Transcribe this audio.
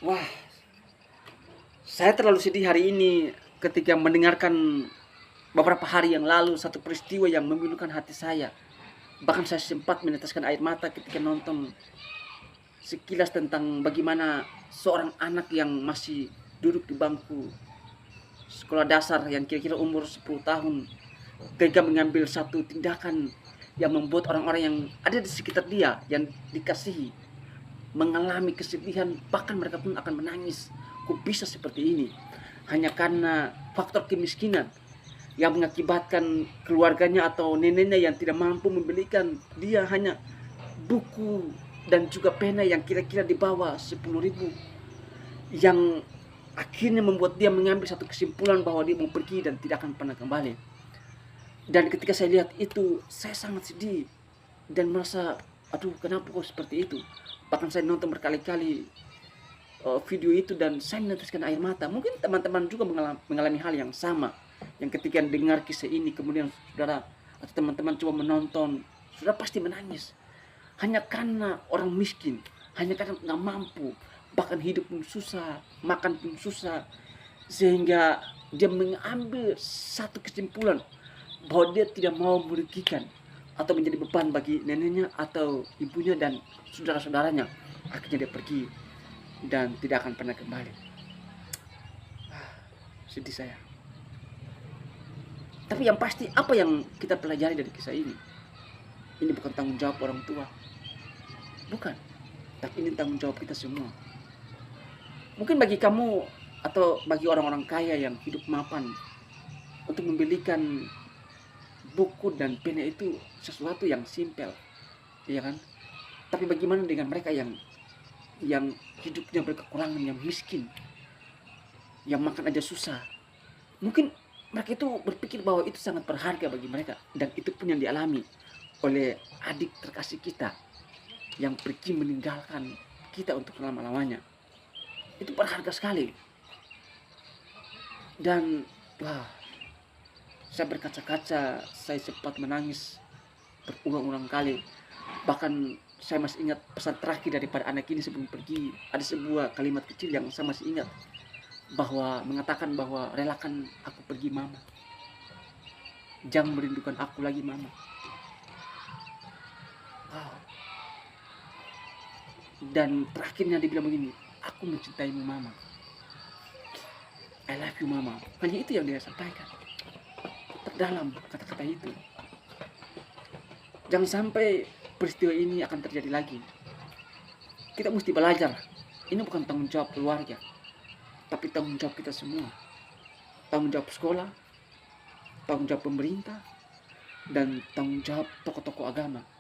Wah, saya terlalu sedih hari ini ketika mendengarkan beberapa hari yang lalu satu peristiwa yang memilukan hati saya. Bahkan saya sempat meneteskan air mata ketika nonton sekilas tentang bagaimana seorang anak yang masih duduk di bangku sekolah dasar yang kira-kira umur 10 tahun tega mengambil satu tindakan yang membuat orang-orang yang ada di sekitar dia yang dikasihi mengalami kesedihan, bahkan mereka pun akan menangis. Kok bisa seperti ini? Hanya karena faktor kemiskinan yang mengakibatkan keluarganya atau neneknya yang tidak mampu membelikan dia hanya buku dan juga pena yang kira-kira di bawah 10.000, yang akhirnya membuat dia mengambil satu kesimpulan bahwa dia mau pergi dan tidak akan pernah kembali. Dan ketika saya lihat itu, saya sangat sedih dan merasa, aduh, kenapa kok seperti itu. Bahkan saya nonton berkali-kali video itu dan saya meneteskan air mata. Mungkin teman-teman juga mengalami hal yang sama, yang ketika dengar kisah ini kemudian saudara atau teman-teman coba menonton, sudah pasti menangis hanya karena orang miskin, hanya karena nggak mampu, bahkan hidup pun susah, makan pun susah, sehingga dia mengambil satu kesimpulan bahwa dia tidak mau merugikan atau menjadi beban bagi neneknya atau ibunya dan saudara-saudaranya. Akhirnya dia pergi dan tidak akan pernah kembali. Sedih saya. Tapi yang pasti apa yang kita pelajari dari kisah ini? Ini bukan tanggung jawab orang tua. Bukan. Tapi ini tanggung jawab kita semua. Mungkin bagi kamu atau bagi orang-orang kaya yang hidup mapan, untuk membelikan buku dan pena itu sesuatu yang simpel, ya kan? Tapi bagaimana dengan mereka yang hidupnya berkekurangan, yang miskin, yang makan aja susah? Mungkin mereka itu berpikir bahwa itu sangat berharga bagi mereka, dan itu pun yang dialami oleh adik terkasih kita yang pergi meninggalkan kita untuk selama-lamanya. Itu berharga sekali. Dan wah, saya berkaca-kaca, saya sempat menangis berulang-ulang kali. Bahkan saya masih ingat pesan terakhir daripada anak ini sebelum pergi. Ada sebuah kalimat kecil yang saya masih ingat, bahwa mengatakan bahwa relakan aku pergi mama, jangan merindukan aku lagi mama. Wow. Dan terakhirnya dia bilang begini, aku mencintaimu mama, I love you mama. Hanya itu yang dia sampaikan, terdalam kata-kata itu. Jangan sampai peristiwa ini akan terjadi lagi. Kita mesti belajar. Ini bukan tanggung jawab keluarga, tapi tanggung jawab kita semua. Tanggung jawab sekolah, tanggung jawab pemerintah, dan tanggung jawab tokoh-tokoh agama.